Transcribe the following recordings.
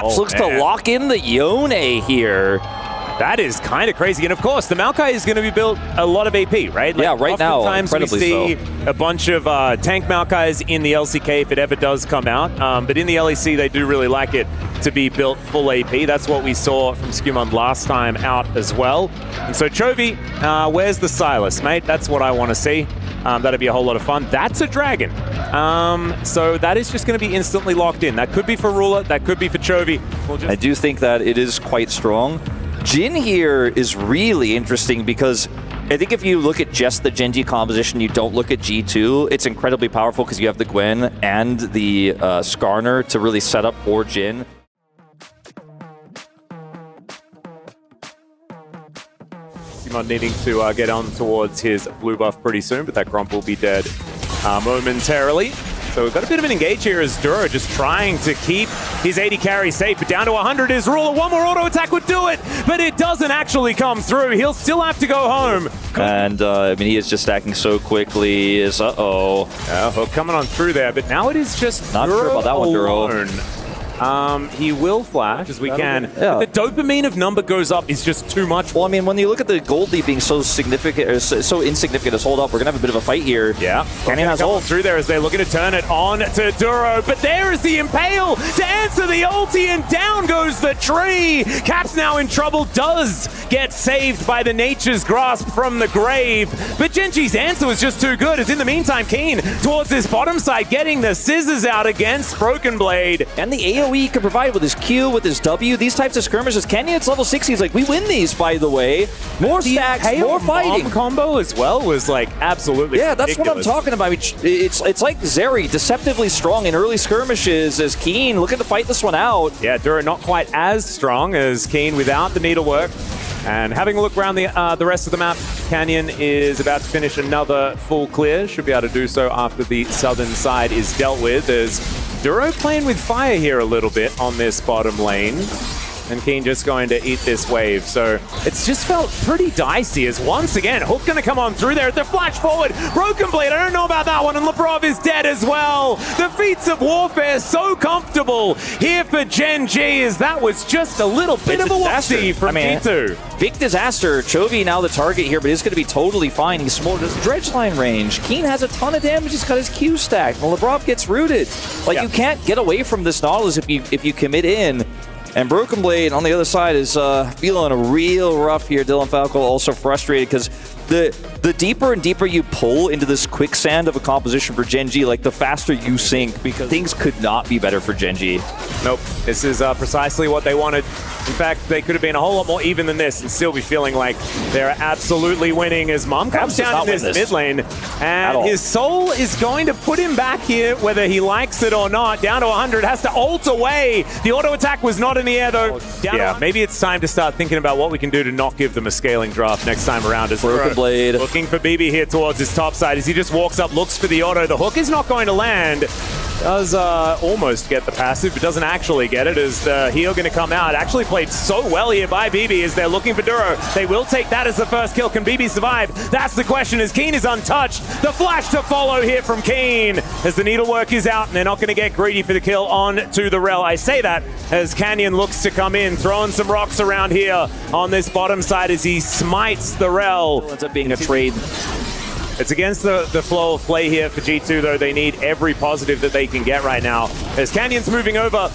Caps looks to lock in the Yone here. That is kind of crazy. And of course, the Maokai is going to be built a lot of AP, right? Like, yeah, right now, oftentimes we see a bunch of tank Maokais in the LCK if it ever does come out. But in the LEC, they do really like it to be built full AP. That's what we saw from Skirmishes last time out as well. And so Chovy, where's the Silas, mate? That's what I want to see. That'd be a whole lot of fun. That's a dragon. So that is just going to be instantly locked in. That could be for Ruler. That could be for Chovy. I do think that it is quite strong. Jin here is really interesting because I think if you look at just the Gen.G composition, you don't look at G2, it's incredibly powerful because you have the Gwen and the Skarner to really set up for Jin. Simon needing to get on towards his blue buff pretty soon, but that Gromp will be dead momentarily. So we've got a bit of an engage here as Duro just trying to keep his 80 carry safe, but down to 100 is Ruler. One more auto attack would do it, but it doesn't actually come through. He'll still have to go home. And I mean, he is just stacking so quickly. Is Hook coming on through there, but now it is just not Duro sure about that one, Duro. He will flash as we can. Yeah. The dopamine of number goes up is just too much. Well, I mean, when you look at the gold lead being so significant, or so insignificant as hold up, we're gonna have a bit of a fight here. Yeah, Canyon has ult through there as they're looking to turn it on to Duro, but there is the Impale to answer the ulti, and down goes the tree. Caps now in trouble, does get saved by the Nature's Grasp from the grave, but Gen.G's answer was just too good, as in the meantime, Keen towards this bottom side, getting the scissors out against Broken Blade. And the AoE he can provide with his Q, with his W, these types of skirmishes. Canyon, it's level 60. He's like, we win these, by the way. More stacks, more fighting. Combo as well was like absolutely yeah, ridiculous. That's what I'm talking about. It's like Zeri, deceptively strong in early skirmishes as Keen looking to fight this one out. Yeah, Duro not quite as strong as Keen without the needlework. And having a look around the rest of the map, Canyon is about to finish another full clear. Should be able to do so after the southern side is dealt with. There's Duro playing with fire here a little bit on this bottom lane. And Keen just going to eat this wave. So it's just felt pretty dicey as once again, Hook going to come on through there. The flash forward, Broken Blade, I don't know about that one, and Lebrov is dead as well. The feats of warfare so comfortable here for Gen.G, as that was just a little bit of a whoopsie from G2. Big disaster. Chovy now the target here, but he's going to be totally fine. He's small as dredge line range. Keen has a ton of damage. He's got his Q stacked. And Lebrov gets rooted. Like, you can't get away from this Nautilus if you commit in. And Broken Blade on the other side is feeling real rough here. Dylan Falco also frustrated because the deeper and deeper you pull into this quicksand of a composition for Gen.G, like the faster you sink, because things could not be better for Gen.G. Nope, this is precisely what they wanted. In fact, they could have been a whole lot more even than this and still be feeling like they're absolutely winning as Mom comes down in this mid lane. And his soul is going to put him back here, whether he likes it or not. Down to 100, has to ult away. The auto attack was not in the air though. Maybe it's time to start thinking about what we can do to not give them a scaling draft next time around. As Broken Blade looking for BB here towards his top side as he just walks up, looks for the auto. The hook is not going to land. Does almost get the passive, but doesn't actually get it, as the heal going to come out. Actually played so well here by BB as they're looking for Duro. They will take that as the first kill. Can BB survive? That's the question, as Keen is untouched. The flash to follow here from Keen as the needlework is out, and they're not going to get greedy for the kill on to the Rel. I say that as Canyon looks to come in, throwing some rocks around here on this bottom side as he smites the Rel. Ends up being a trade. It's against the flow of play here for G2, though. They need every positive that they can get right now. As Canyon's moving over,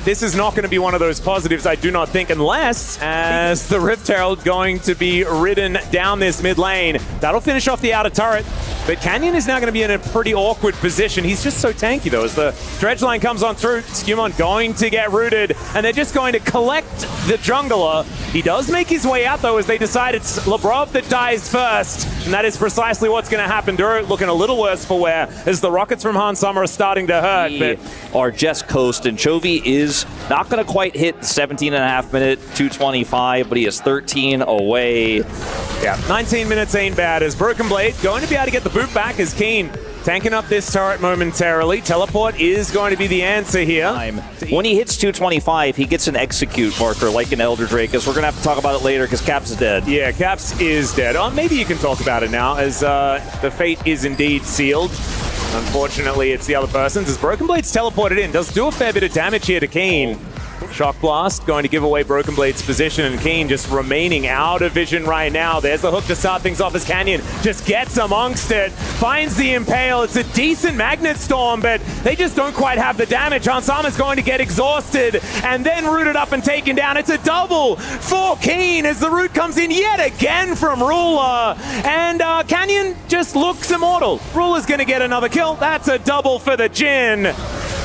this is not going to be one of those positives, I do not think, unless as the Rift Herald going to be ridden down this mid lane. That'll finish off the outer turret. But Canyon is now going to be in a pretty awkward position. He's just so tanky, though, as the dredge line comes on through. Skirmishes going to get rooted, and they're just going to collect the jungler. He does make his way out, though, as they decide it's Lebrov that dies first, and that is precisely what's going to happen. Duro looking a little worse for wear, as the rockets from Han Summer are starting to hurt. But are just coast, and Chovy is not going to quite hit the 17.5 minute 225, but he is 13 away. Yeah, 19 minutes ain't bad, as Broken Blade going to be able to get the boot back as Keen tanking up this turret momentarily. Teleport is going to be the answer here. When he hits 225, he gets an execute marker like an Elder Drake, as we're going to have to talk about it later because Caps is dead. Yeah, Caps is dead. Maybe you can talk about it now, as the fate is indeed sealed. Unfortunately, it's the other person's, as Broken Blade's teleported in. Does do a fair bit of damage here to Keen. Shock Blast going to give away Broken Blade's position, and Keen just remaining out of vision right now. There's the hook to start things off as Canyon just gets amongst it, finds the Impale. It's a decent Magnet Storm, but they just don't quite have the damage. Hansama's going to get exhausted and then rooted up and taken down. It's a double for Keen as the root comes in yet again from Ruler, and Canyon just looks immortal. Ruler's going to get another kill. That's a double for the Jin,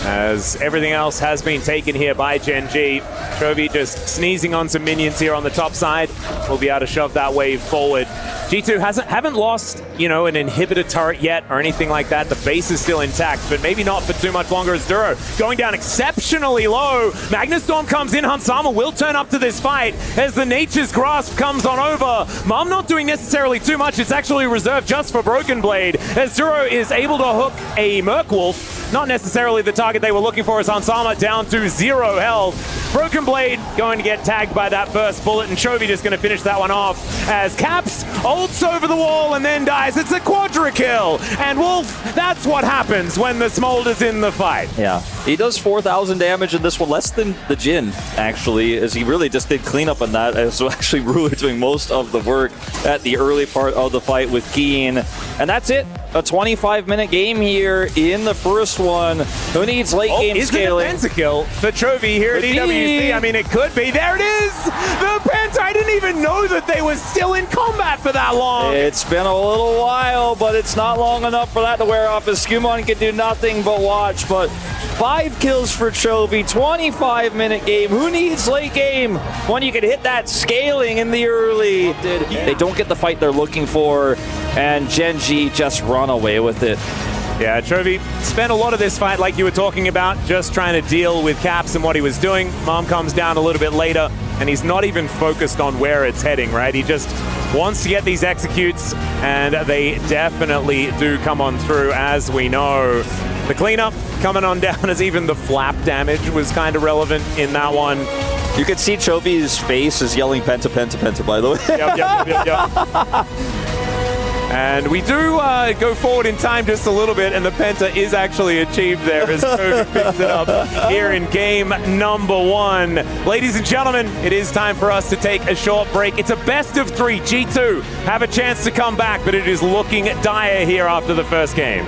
as everything else has been taken here by Gen.G. Chovy just sneezing on some minions here on the top side. We'll be able to shove that wave forward. G2 haven't lost, you know, an inhibitor turret yet or anything like that. The base is still intact, but maybe not for too much longer as Duro going down exceptionally low. Magnet Storm comes in. Hansama will turn up to this fight as the Nature's Grasp comes on over. Mom not doing necessarily too much. It's actually reserved just for Broken Blade as Duro is able to hook a Merc Wolf. Not necessarily the target they were looking for, as Hansama down to 0 health. Broken Blade going to get tagged by that first bullet, and Chovy just going to finish that one off as Caps ults over the wall and then dies. It's a quadra kill, and Wolf, that's what happens when the Smolder's in the fight. Yeah, he does 4,000 damage in this one, less than the Jin, actually, as he really just did cleanup on that, so actually Ruler doing most of the work at the early part of the fight with Keen. And that's it. A 25-minute game here in the first one. Who needs late game scaling? Is it a pentakill for Chovy here at EWC? I mean, it could be. There it is! The penta! I didn't even know that they were still in combat for that long. It's been a little while, but it's not long enough for that to wear off, as Skumon can do nothing but watch. But 5 kills for Chovy, 25-minute game. Who needs late game when you can hit that scaling in the early? They don't get the fight they're looking for, and Gen.G just run away with it. Yeah, Chovy spent a lot of this fight, like you were talking about, just trying to deal with Caps and what he was doing. Mom comes down a little bit later, and he's not even focused on where it's heading, right? He just wants to get these executes, and they definitely do come on through, as we know. The cleanup coming on down, as even the flap damage was kind of relevant in that one. You can see Chovy's face is yelling penta, penta, penta, by the way. Yep. And we do go forward in time just a little bit, and the penta is actually achieved there as Chovy picks it up here in game number 1. Ladies and gentlemen, it is time for us to take a short break. It's a best of 3. G2 have a chance to come back, but it is looking dire here after the first game.